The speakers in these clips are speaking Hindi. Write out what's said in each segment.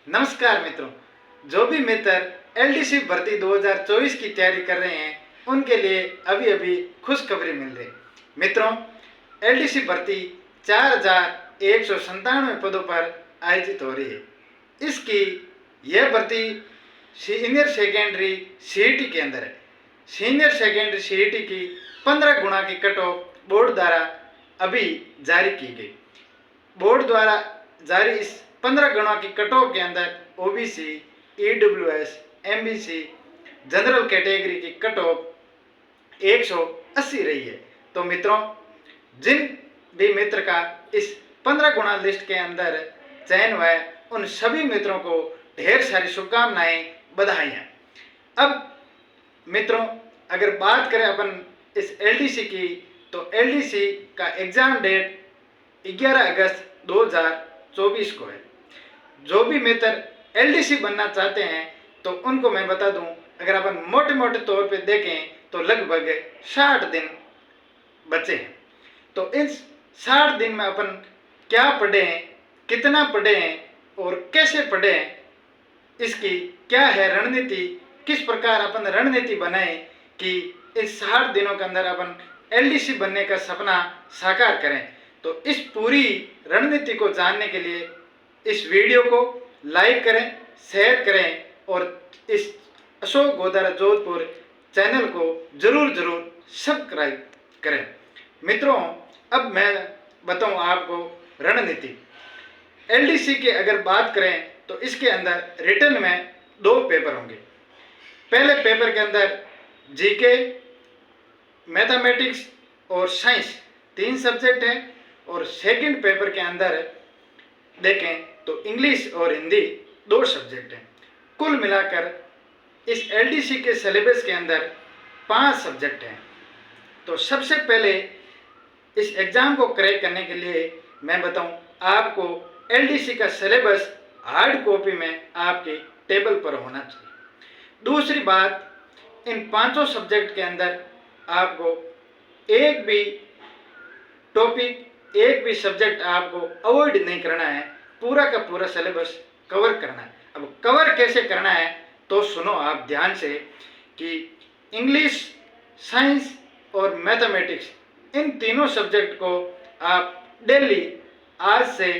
नमस्कार मित्रों, जो भी मित्र एलडीसी भर्ती 2024 की तैयारी कर रहे हैं उनके लिए अभी अभी खुशखबरी मिल रही। मित्रों, एलडीसी भर्ती 4197 पदों पर आयोजित हो रही है। इसकी यह भर्ती सीनियर सेकेंडरी सीईटी के अंदर है। सीनियर सेकेंडरी सीईटी की 15 गुना की कट ऑफ बोर्ड द्वारा अभी जारी की गई। बोर्ड द्वारा जारी इस 15 गुणों की कट ऑफ के अंदर OBC, EWS, MBC, general category की कट ऑफ 180 रही है। तो मित्रों, जिन भी मित्र का इस 15 गुणा लिस्ट के अंदर चयन हुआ है उन सभी मित्रों को ढेर सारी शुभकामनाएं, बधाइयाँ। अब मित्रों, अगर बात करें अपन इस एलडीसी की, तो एलडीसी का एग्ज़ाम डेट 11 अगस्त 2024 को है। जो भी मित्र एलडीसी बनना चाहते हैं तो उनको मैं बता दूं, अगर अपन मोटे मोटे तौर पे देखें तो लगभग 60 दिन बचे हैं। तो इस 60 दिन में अपन क्या पढ़ें, कितना पढ़ें और कैसे पढ़ें, इसकी क्या है रणनीति, किस प्रकार अपन रणनीति बनाएं कि इस 60 दिनों के अंदर अपन एलडीसी बनने का सपना साकार करें। तो इस पूरी रणनीति को जानने के लिए इस वीडियो को लाइक करें, शेयर करें और इस अशोक गोदारा जोधपुर चैनल को जरूर सब्सक्राइब करें। मित्रों, अब मैं बताऊं आपको रणनीति। एलडीसी की अगर बात करें तो इसके अंदर रिटन में 2 पेपर होंगे। पहले पेपर के अंदर जीके, मैथमेटिक्स और साइंस 3 सब्जेक्ट हैं और सेकंड पेपर के अंदर देखें तो इंग्लिश और हिंदी 2 सब्जेक्ट हैं। कुल मिलाकर इस एलडीसी के सिलेबस के अंदर 5 सब्जेक्ट हैं। तो सबसे पहले इस एग्ज़ाम को क्रैक करने के लिए मैं बताऊं, आपको एलडीसी का सिलेबस हार्ड कॉपी में आपके टेबल पर होना चाहिए। दूसरी बात, इन 5 सब्जेक्ट के अंदर आपको एक भी टॉपिक, एक भी सब्जेक्ट आपको अवॉइड नहीं करना है, पूरा का पूरा सिलेबस कवर करना है। अब कवर कैसे करना है तो सुनो आप ध्यान से कि इंग्लिश, साइंस और मैथमेटिक्स, इन तीनों सब्जेक्ट को आप डेली आज से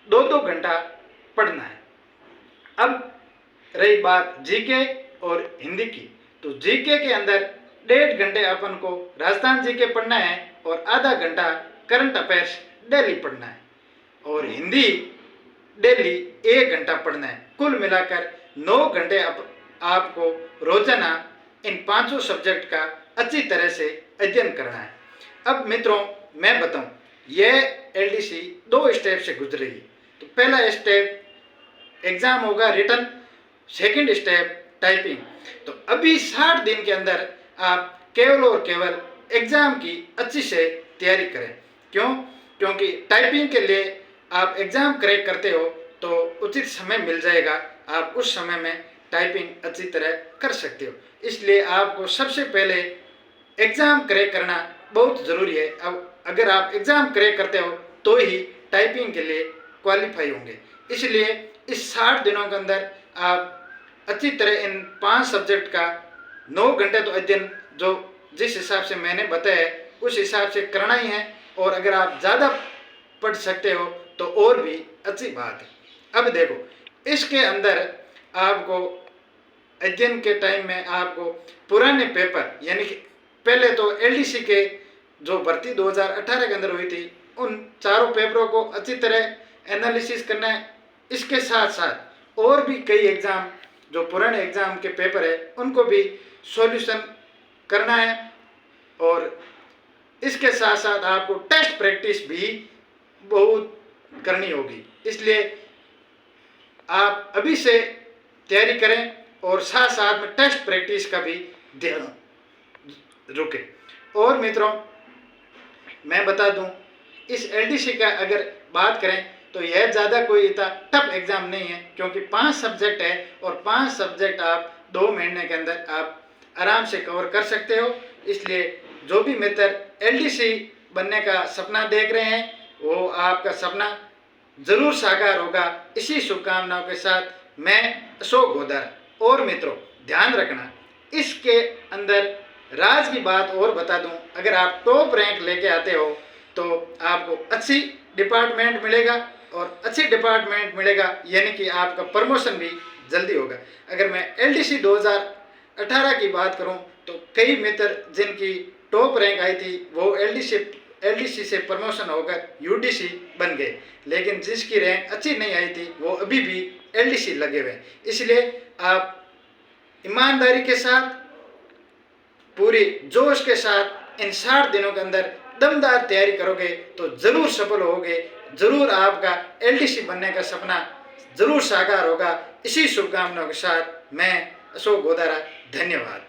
2-2 घंटा पढ़ना है। अब रही बात जीके और हिंदी की, तो जीके के अंदर 1.5 घंटे अपन को राजस्थान जीके पढ़ना है और आधा घंटा करंट अफेयर्स डेली पढ़ना है और हिंदी डेली 1 घंटा पढ़ना है। कुल मिलाकर 9 घंटे आपको रोजाना इन 5 सब्जेक्ट का अच्छी तरह से अध्ययन करना है। अब मित्रों, मैं बताऊं, यह एलडीसी 2 स्टेप से गुजरेगी। तो पहला स्टेप एग्जाम होगा रिटन, सेकंड स्टेप टाइपिंग। तो अभी 60 दिन के अंदर आप केवल और केवल एग्जाम की अच्छी से तैयारी करें। क्यों? क्योंकि टाइपिंग के लिए आप एग्जाम क्रैक करते हो तो उचित समय मिल जाएगा, आप उस समय में टाइपिंग अच्छी तरह कर सकते हो। इसलिए आपको सबसे पहले एग्जाम क्रैक करना बहुत ज़रूरी है। अब अगर आप एग्जाम क्रैक करते हो तो ही टाइपिंग के लिए क्वालिफाई होंगे। इसलिए इस 60 दिनों के अंदर आप अच्छी तरह इन 5 सब्जेक्ट का 9 घंटे तो अध्ययन, जो जिस हिसाब से मैंने बताया उस हिसाब से करना ही है। और अगर आप ज़्यादा पढ़ सकते हो तो और भी अच्छी बात है। अब देखो, इसके अंदर आपको अध्ययन के टाइम में आपको पुराने पेपर, यानी कि पहले तो एलडीसी के जो भर्ती 2018 के अंदर हुई थी उन 4 पेपरों को अच्छी तरह एनालिसिस करना है। इसके साथ साथ और भी कई एग्ज़ाम, जो पुराने एग्ज़ाम के पेपर है उनको भी सॉल्यूशन करना है और इसके साथ साथ आपको टेस्ट प्रैक्टिस भी बहुत करनी होगी। इसलिए आप अभी से तैयारी करें और साथ साथ में टेस्ट प्रैक्टिस का भी ध्यान रखें। और मित्रों, मैं बता दूं, इस एलडीसी का अगर बात करें तो यह ज़्यादा कोई इतना टफ एग्ज़ाम नहीं है, क्योंकि 5 सब्जेक्ट है और 5 सब्जेक्ट आप 2 महीने के अंदर आप आराम से कवर कर सकते हो। इसलिए जो भी मित्र एलडीसी बनने का सपना देख रहे हैं वो आपका सपना जरूर साकार होगा। इसी शुभकामनाओं के साथ मैं अशोक गोदारा। और मित्रों ध्यान रखना, इसके अंदर राज की बात और बता दूं, अगर आप टॉप रैंक लेके आते हो तो आपको अच्छी डिपार्टमेंट मिलेगा, और अच्छी डिपार्टमेंट मिलेगा यानी कि आपका प्रमोशन भी जल्दी होगा। अगर मैं एलडीसी 2018 की बात करूं तो कई मित्र जिनकी टॉप रैंक आई थी वो एलडीसी से प्रमोशन होकर यूडीसी बन गए, लेकिन जिसकी रैंक अच्छी नहीं आई थी वो अभी भी एलडीसी लगे हुए। इसलिए आप ईमानदारी के साथ, पूरी जोश के साथ इन 60 दिनों के अंदर दमदार तैयारी करोगे तो जरूर सफल होगे, जरूर आपका एलडीसी बनने का सपना जरूर साकार होगा। इसी शुभकामनाओं के साथ मैं अशोक गोदारा, धन्यवाद।